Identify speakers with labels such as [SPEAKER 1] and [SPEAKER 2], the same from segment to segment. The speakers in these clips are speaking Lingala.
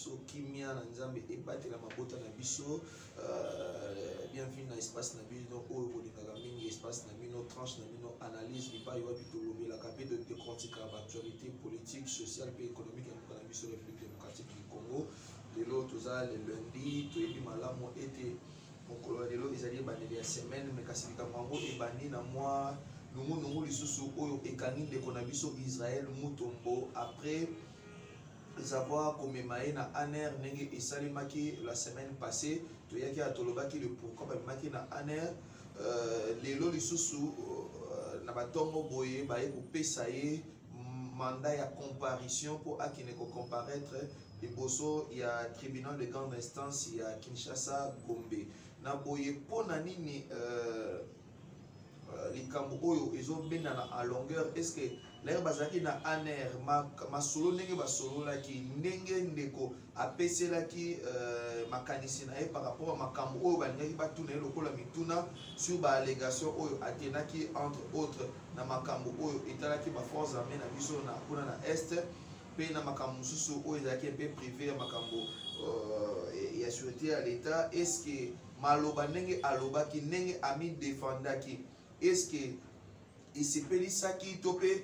[SPEAKER 1] biso kimia na nzambe ebatela mabota na biso bienvenue na espace na bino oyo bolingaka mingi espace na bino tranche na bino analyse bipai wapi tolobelaka mpe de décortiquer actualité politique sociale mpe économique ya mboka na biso république démocratique du Congo. Lelo toza le lundi toyebi malamu ete mokolo ya lelo ezali ebandeli ya semaine me kasi likambo yango ebandi na mwa nungu lisusu oyo ekangi ndeko na biso Israël Mutombo après avoir komema ye na aner ndenge esalemaki la semaine passée toyaki atolobaki le pourquoi bamemaki na aner lelo lisusu na batongo boye baye kopesa ye mandat ya comparution pour akine comparaître liboso ya tribunal de grande instance ya Kinshasa Gombe na boye pona nini likambo oyo ezobendana à longueur. Est-ce que l'air bazaki na aner masolo ndenge basololaki ndenge ndeko apeselaki makanisi na ye par rapport à makambo oyo balingaki batuna ye lokola mituna sur baalégation oyo atenaki entre autres na makambo oyo etalaki baforce armée na biso na kuna na este mpe na makambo mosusu oyo ezalaki mpe privé ya makambo ya sûreté ya l'état. Est-ce que maloba ndenge alobaki ndenge ami défendaki est-ce que esepelisaki to mpe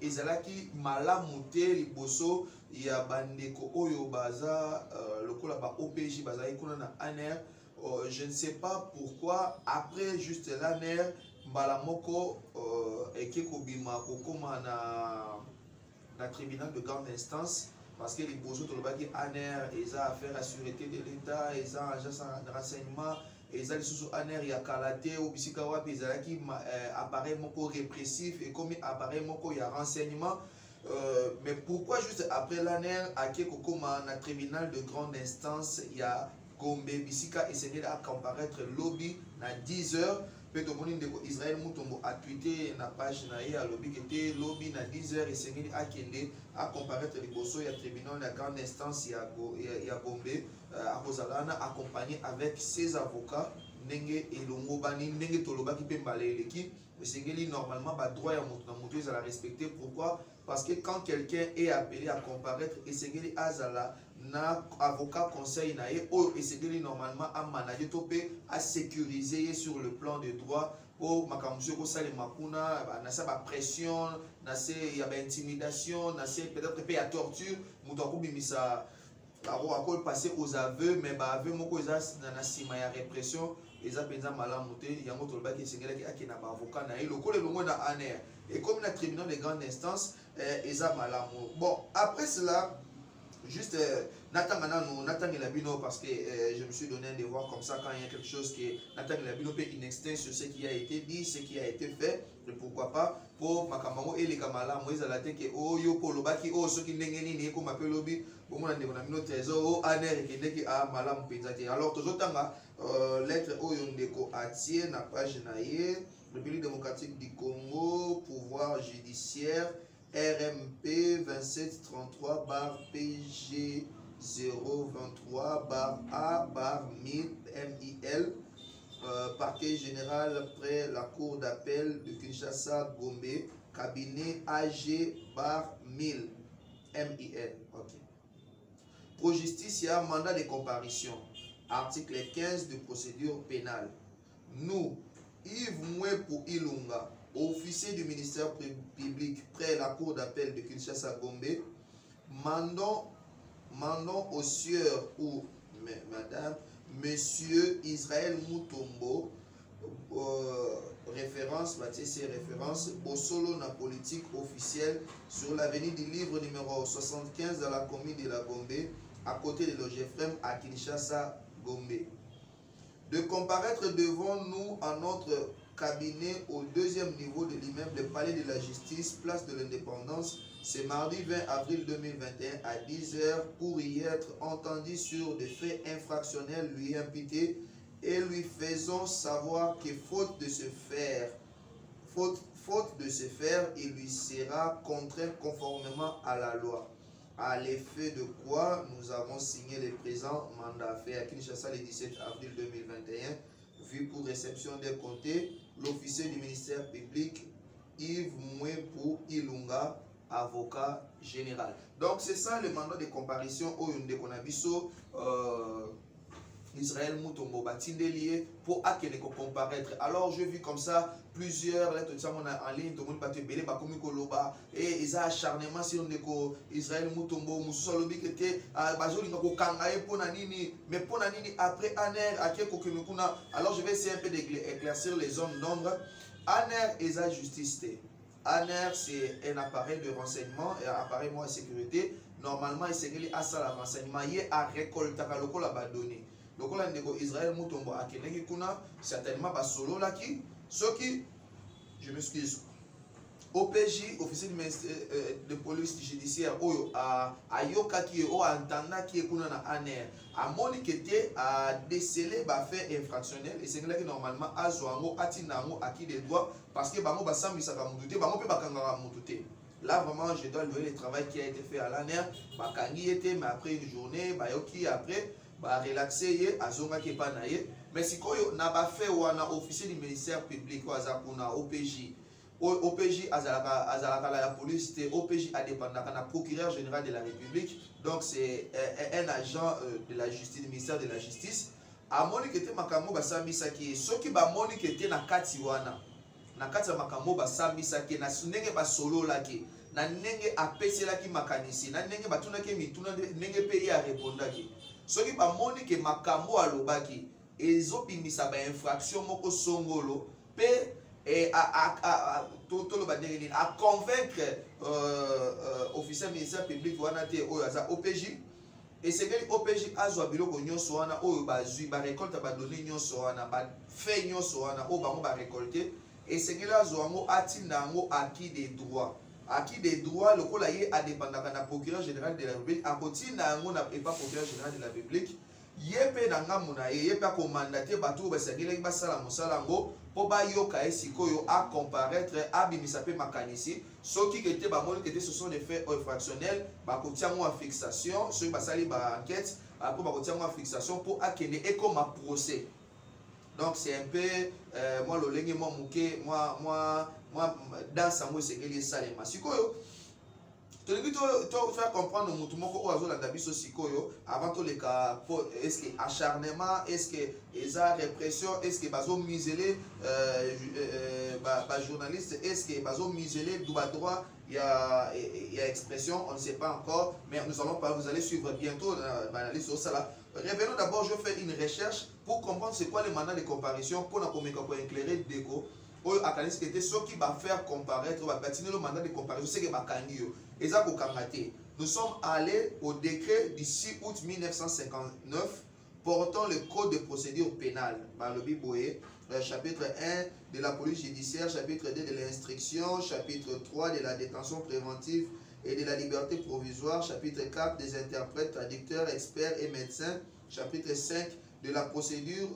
[SPEAKER 1] ezalaki malamu te liboso ya bandeko oyo baza lokola ba OPJ bazali kuna na aner? Je ne sais pas pourquoi après juste l'aner mbala moko eke kobima kokoma na tribunal de grande instance parce que liboso tolobaki aner eza affaire à sûreté de l'état eza agence de renseignement eza lisusu aner ya kalate ou bisika wapi ezalaki appareil moko répressif et comme appareil moko ya renseignement. Mais pourquoi juste après l'aner ake kokoma na tribunal de grande instance ya Gombe bisika esengeli à comparaître lobby na 10 heures pe tomoni ndeko Israël Mutombo a tweeté na page na ye a lobby kete lobby na 10 heures esengeli akende à comparaître liboso ya tribunal de grande instance ya Gombe akozalana accompagné avec ses avocats ndenge elongo bani ndenge tolobaki pe mbala eleki esengeli normalement ba droit ya moto na moto ezala respecté. Pourquoi? Parce que quand quelqu'un est appelé à comparaître esengeli azala na avocat conseil na ye oyo esengeli normalement a manager to pe a sécuriser sur le plan de droit o makamusho ko sale makuna na sa ba pression na se ya ba intimidation na se peut-être pe ya torture muto akobimisa ako passer aux aveux mais ba aveux moko eza na sima ya répression eza penza malamu te yango tolobaki esengeli akina ba avocat na ye lokola longo na aner et comme la tribunal de grande instance eza malamu. Bon après cela juste Nathan Labino parce que je me suis donné un devoir comme ça quand il y a quelque chose qui Nathan Labino peut une externe sur ce qui a été dit, ce qui a été fait, et pourquoi pas pour Makamamo et les Kamala Moïse à la tête oh yo polobaki oh ce qui n'engeni ni comme appelle lobby pour moi on a mis notre trésor oh aner qui n'est a malam penzati. Alors toujours tanga lettre oh yondeko atie na page naie République démocratique du Congo pouvoir judiciaire RMP 2733 bar PG 023 bar A bar 1000 MIL parquet général près la cour d'appel de Kinshasa Gombe cabinet AG bar 1000 MIL. Ok. Pro justice, il y a un mandat de comparution. Article 15 de procédure pénale. Nous, Yves Moué pour Ilunga, officier du ministère public près la cour d'appel de Kinshasa Gombe, mandons au sieur ou madame, monsieur Israël Mutombo, référence, ces références, au solo na politique officielle sur l'avenue du livre numéro 75 dans la commune de la Gombe, à côté de l'Ogefrem à Kinshasa Gombe. De comparaître devant nous à notre cabinet au deuxième niveau de l'immeuble de Palais de la Justice, place de l'Indépendance, c'est mardi 20 avril 2021 à 10 h pour y être entendu sur des faits infractionnels lui imputés et lui faisons savoir que faute de ce faire, il lui sera contraint conformément à la loi. À l'effet de quoi nous avons signé le présent mandat fait à Kinshasa le 17 avril 2021, vu pour réception des comptes, l'officier du ministère public Yves Moué pour Ilunga avocat général. Donc c'est ça le mandat de comparution au Yonde Konabiso. Israël Moutombo Batindelié pour akene ko comparaître. Alors je vis comme ça plusieurs lettres en ligne, tout le monde bat belé ba komi koloba et ils a acharnement sur ndeko Israël Moutombo mususa lobi kete bazoli ngako kangaye pona nini mais pona nini après aner akeko kuna. Alors je vais essayer un peu d'éclaircir les zones d'ombre. Aner esa justice té. Aner c'est un appareil de renseignement et un appareil de sécurité. Normalement il s'est à ça la renseignement y a récolter la ba données. Donc là, Israël Moutombo a certainement pas solo là qui, ce qui, je m'excuse, OPJ, officier du ministère de police judiciaire, à Yoka qui est au Antana qui est na ANR, à Moniquete a décelé ba fait infractionnel et c'est là que normalement à Zoango, à Tinango, à qui des droits parce que Bango Bassam Misaka Moutouté, Bango peut pas Kangara Moutouté. Là vraiment je dois louer le travail qui a été fait à l'ANR, Bakangi était, mais après une journée, Bayoki après. Relaxer azonga ke pa na ye mais sikoyo na ba fait wana officier du ministère public waza kuna OPJ azalaka la police te OPJ a dépendaka na procureur général de la République donc c'est un agent de la justice du ministère de la justice a moni kete makambo basambisa ki soki ba moni kete na kati wana na kati ya makambo basambisa ki na ndenge ba solo laki na ndenge apesela ki makanisi na ndenge batuna ke mituna ndenge pe ya répondaki soki bamoni ke makambo alobaki ezopimisa ba infraction moko songolo pe a convaincre officier ministère public wana te oyo aza OPJ et c'est que OPJ azwa biloko nyonso wana oyo bazwi ba récolte ba données nyonso wana ba fait nyonso wana oyo bango ba récolter et c'est que azwa ngo atinda ngo acquis des droits. Acquis des droits, le col a dépendant de la procureur général de la République, à côté n'a pas procureur général de la République, yépe nanga muna yépe ko mandaté batou basagile ba sala mosalango po ba yoka esikoyo a comparaître a bimisape makanisi soki kete ba moni kete ce sont des faits infractionnels ba ko tiango en fixation ceux ba sali ba enquête après ba ko tiango en fixation pour akene et comme un procès. Donc c'est un peu moi le lenge moi muke moi dans sa moi c'est que les salema sikoyo to faire comprendre mutumoko o azola dabiso sikoyo avant tout les cas est-ce que acharnement est-ce que esa répression est-ce que bazo museler journaliste est-ce que bazo museler droit il y a expression on ne sait pas encore mais nous allons pas vous allez suivre bientôt l'analyse sur ça là. Revenons d'abord, je fais une recherche pour comprendre c'est quoi le mandat de comparution pour éclairer déco. Ce qui va faire comparaître, va patiner le mandat de comparution, c'est que nous sommes allés au décret du 6 août 1959 portant le code de procédure pénale, par le Biboé, chapitre 1 de la police judiciaire, chapitre 2 de l'instruction, chapitre 3 de la détention préventive et de la liberté provisoire, chapitre 4 des interprètes, traducteurs, experts et médecins, chapitre 5 de la procédure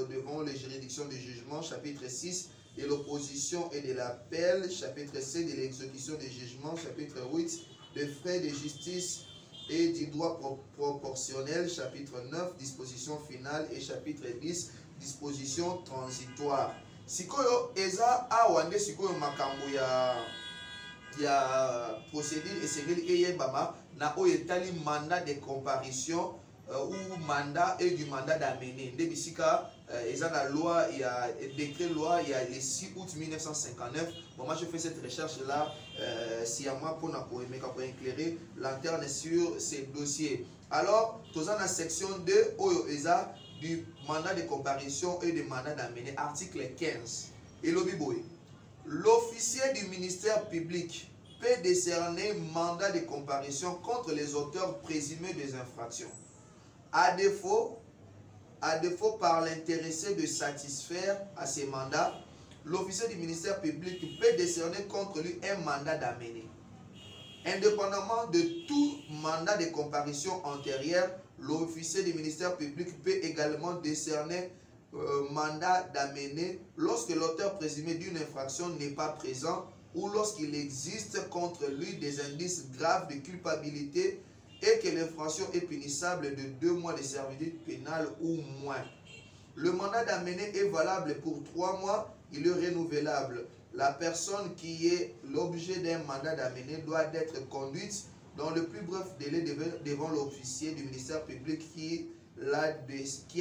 [SPEAKER 1] devant les juridictions de jugement, chapitre 6 de l'opposition et de l'appel, chapitre 7 de l'exécution des jugements, chapitre 8 des frais de justice et du droit proportionnel, chapitre 9 disposition finale et chapitre 10 disposition transitoire. Sikoyo eza awande sikoyo makambo ya procédure et c'est que bama na oyetali mandat de comparution ou mandat et du mandat d'amener de bisika eza la loi il y a décret loi il y a le 6 août 1959 bon moi je fais cette recherche là si à moi pour éclairer lanterne sur ces dossiers. Alors tous dans la section 2 oyo eza du mandat de comparution et du mandat d'amener article 15 et l'obiboy. L'officier du ministère public peut décerner mandat de comparution contre les auteurs présumés des infractions. À défaut par l'intéressé de satisfaire à ces mandats, l'officier du ministère public peut décerner contre lui un mandat d'amener. Indépendamment de tout mandat de comparution antérieur, l'officier du ministère public peut également décerner mandat d'amener lorsque l'auteur présumé d'une infraction n'est pas présent ou lorsqu'il existe contre lui des indices graves de culpabilité et que l'infraction est punissable de 2 mois de servitude pénale ou moins. Le mandat d'amener est valable pour 3 mois, il est renouvelable la personne qui est l'objet d'un mandat d'amener doit être conduite dans le plus bref délai devant l'officier du ministère public qui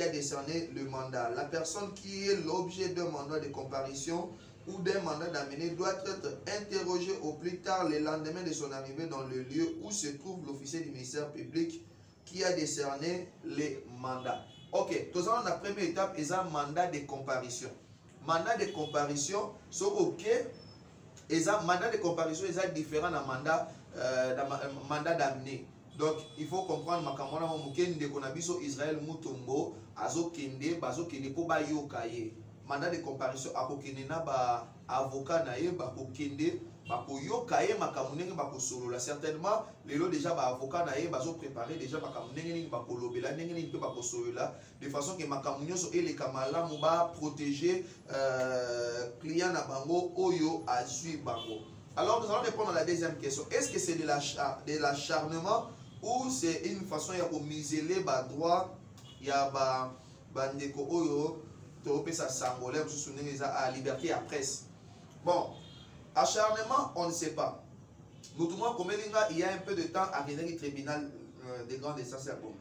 [SPEAKER 1] a décerné le mandat. La personne qui est l'objet d'un mandat de comparution ou d'un mandat d'amener doit être interrogée au plus tard le lendemain de son arrivée dans le lieu où se trouve l'officier du ministère public qui a décerné les mandats. Ok, tout ça, la première étape est un mandat de comparution. Mandat de comparution, c'est ok. Mandat de comparution est différent d'un mandat d'amener. Donc, il faut comprendre que Israël Mutombo, Azo Kende, Bazo Kende, Poba Yokaye. Mandat de comparution, Akokende na ba avocat na ye, Bakokende, Bakoyokaye, Makamunenge, Bakosolo. Certainement, les lots déjà ba avocat na ye, Bazo préparé déjà Makamunenge, Bakolobela, Nengen, Bakosolo là, de façon que Makamunyo so et les Kamala Mouba protéger client na Bango, Oyo, Azui Bango. Alors, nous allons répondre à la deuxième question. Est-ce que c'est de l'acharnement ou c'est une façon de miser les droits, il y a des Oyo, à liberté à presse. Bon, acharnement, on ne sait pas. Notamment, comme il y a un peu de temps à venir au tribunal des grandes instances à Gombe.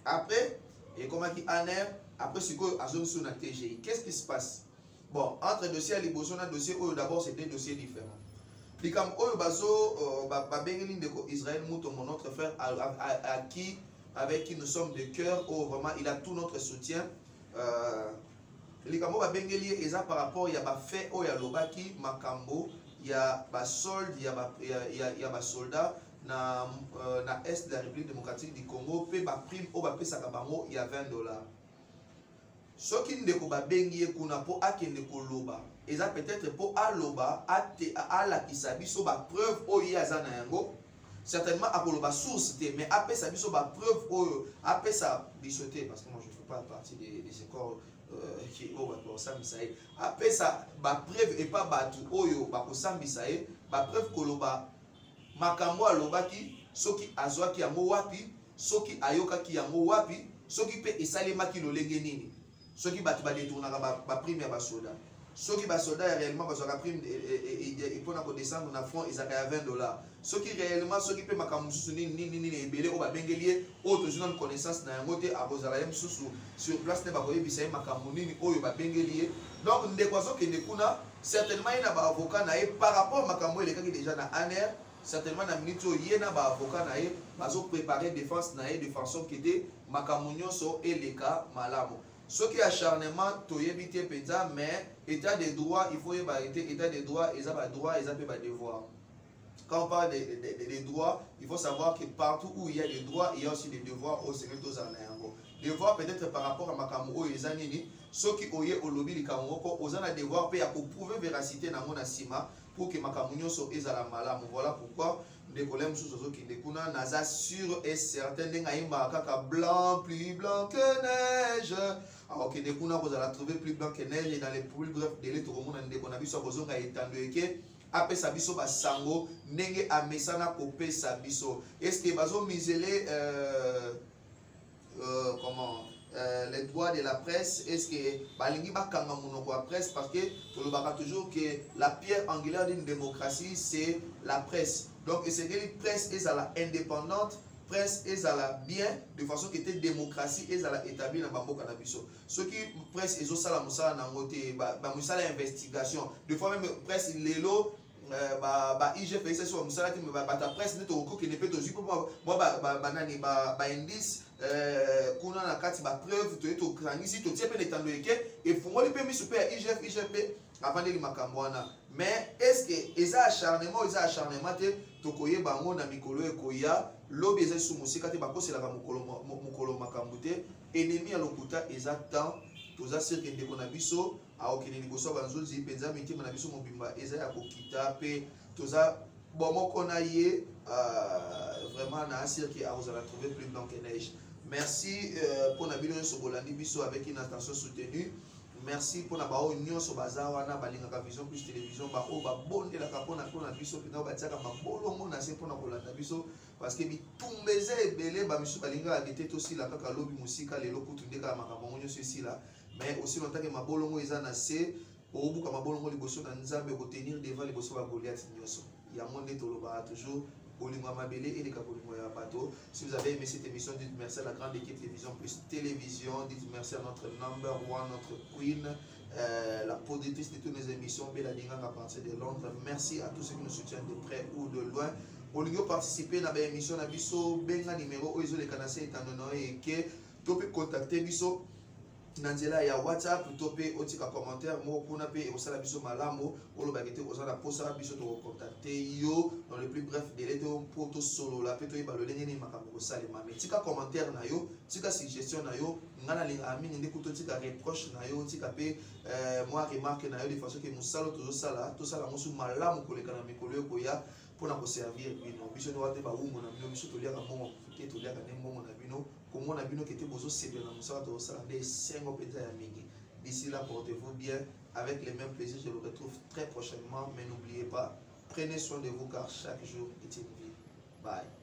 [SPEAKER 1] Après, et comme il y a un air, après, c'est quoi à zone sur la TGI. Qu'est-ce qui se passe? Bon, entre dossier à l'Iboson et dossier, d'abord, c'est des dossiers différents. Puis comme Israël mon notre frère avec qui nous sommes de cœur, vraiment il a tout notre soutien. Les Kambo Bengeli et ça par rapport il y a fait il y a Lobaki Makambo il y a solde il y a soldat na est de la République démocratique du Congo pe prime au Sakabango il y a $20. Ce qui ne peut pas bengi kuna po akende koloba et ça peut-être pour aloba à la kisabiso ba preuve o yazana yango certainement à koloba source mais après ça biso ba preuve o après ça bisoté parce que moi je fais pas partie de ces corps qui o ba pour ça misae après ça ba preuve et pas batu oyo ba ko sambisae ba preuve koloba makambo alobaki soki azwaki yango wapi soki ayokaki yango wapi soki pe esalemaki lolenge nini soki batu ba détournaka ba prime ya ba soldat soki ba soldat réellement bazwaka prime et pour na ko descendre na front ezaka ya $20 soki réellement soki pe makambo susu nini ebele o ba bengelie o to journal connaissance na yango te abozala yem susu sur place ne ba ko yebisa makambo nini oyo ba bengelie donc ndeko soki ndekuna certainement ina ba avocat na par rapport makambo elekaki déjà na ANR certainement na minute oyo na ba avocat na bazo préparer défense na de façon que de makambo nyonso eleka malamu. Ce qui est acharnement, mais état de droit, il faut y avoir état de droit, ils ont pas droit, ils ont pas devoir. Quand on parle des droits, il faut savoir que partout où il y a des droits, il y a aussi des devoirs au Sénégal. Devoir peut-être par rapport à Makamou et Zanini, ceux qui ont au lobby de Kamoko, aux a devoir pour prouver véracité dans mon asima pour que Makamou soit ezala malam. Voilà pourquoi des problèmes sous qui découlent, Naza sûr et certain, n'engaïma kaka blanc, plus blanc que neige. Alors que découlent, vous allez trouver plus blanc que neige et dans les plus brefs délais, tout le monde a découlé, soit besoin d'étendre que après sabiso basango nenge amesana kopé sabiso. Est-ce que bazo misele comment les droits de la presse, est-ce que balingi bakanga monoko la presse parce que tout le monde toujours que la pierre angulaire d'une démocratie c'est la presse. Donc c'est que la presse est à la indépendante, presse est à la bien de façon que la démocratie est à la établie dans bambo canabiso. Ce qui presse est au sala musala nangote ba musala investigation. Des fois même presse lelo IGF fait ça sur musala ti ba ta presse ne to ko que ne peut aussi moi banani ba indice kuna na kati ba preuve to eto krangisi to tie pe netando eke et fungoli pe mi super IGF avant de makambo wana. Mais est-ce que eza acharnement te tokoye bango na mikolo ekoya lobi eza sous musika te bakosela ka mukolo makambo te ennemi ya lokuta eza temps toza sirke ndeko na biso aokene liboso banzozi penza mitima na biso mobimba eza ya kokita pe toza bomoko na ye vraiment na sirke aozala trouver plus blanc que neige. Merci pour la vidéo sur Bolandi biso avec une attention soutenue. Merci pour la bao union sur bazaar na balinga vision plus télévision ba o ba bonde la kapona na biso pina ba tiaka mabolongo na se pour na kolanda biso parce que bitumbeze ebele ba misu balinga agete to sila kaka lobi musika lelo kutundeka makambo nyo ceci là mais aussi longtemps que mabolongo eza na se au bout comme bon liboso na nzambe ko tenir devant liboso ba Goliath nyoso ya monde toloba toujours Bolingo Mabele et les Kabolingo ya Bato. Si vous avez aimé cette émission, dites merci à la grande équipe Télévision Plus Télévision, dites merci à notre number one, notre queen, la productrice de toutes nos émissions, Bella Dingang à partir de Londres. Merci à tous ceux qui nous soutiennent de près ou de loin. Bolingo participer à l'émission na biso benga numéro oizo le canacé étant donné et que tu peux contacter biso Nanzela ya WhatsApp topé otika commentaire mo kuna pe osala biso malamu olo bagete ozala posa biso to contacter yo dans le plus bref délai to poto solo la pe to ibalo lengeni makambo ko salema mais tika commentaire na yo tika suggestion na yo ngana linga amini ndi kuto tika reproche na yo tika pe moi remarque na yo de façon que musalo to sala musu malamu ko lekana mikolo ko ya pona ko servir bino biso no wate ba ungo na bino biso to liaka mongo ke to liaka ne mongo na bino comment on a vu que tu bozo c'est bien dans ça de ça des 5 pétas à midi. D'ici là portez-vous bien avec les mêmes plaisirs, je vous retrouve très prochainement mais n'oubliez pas prenez soin de vous car chaque jour est une vie. Bye.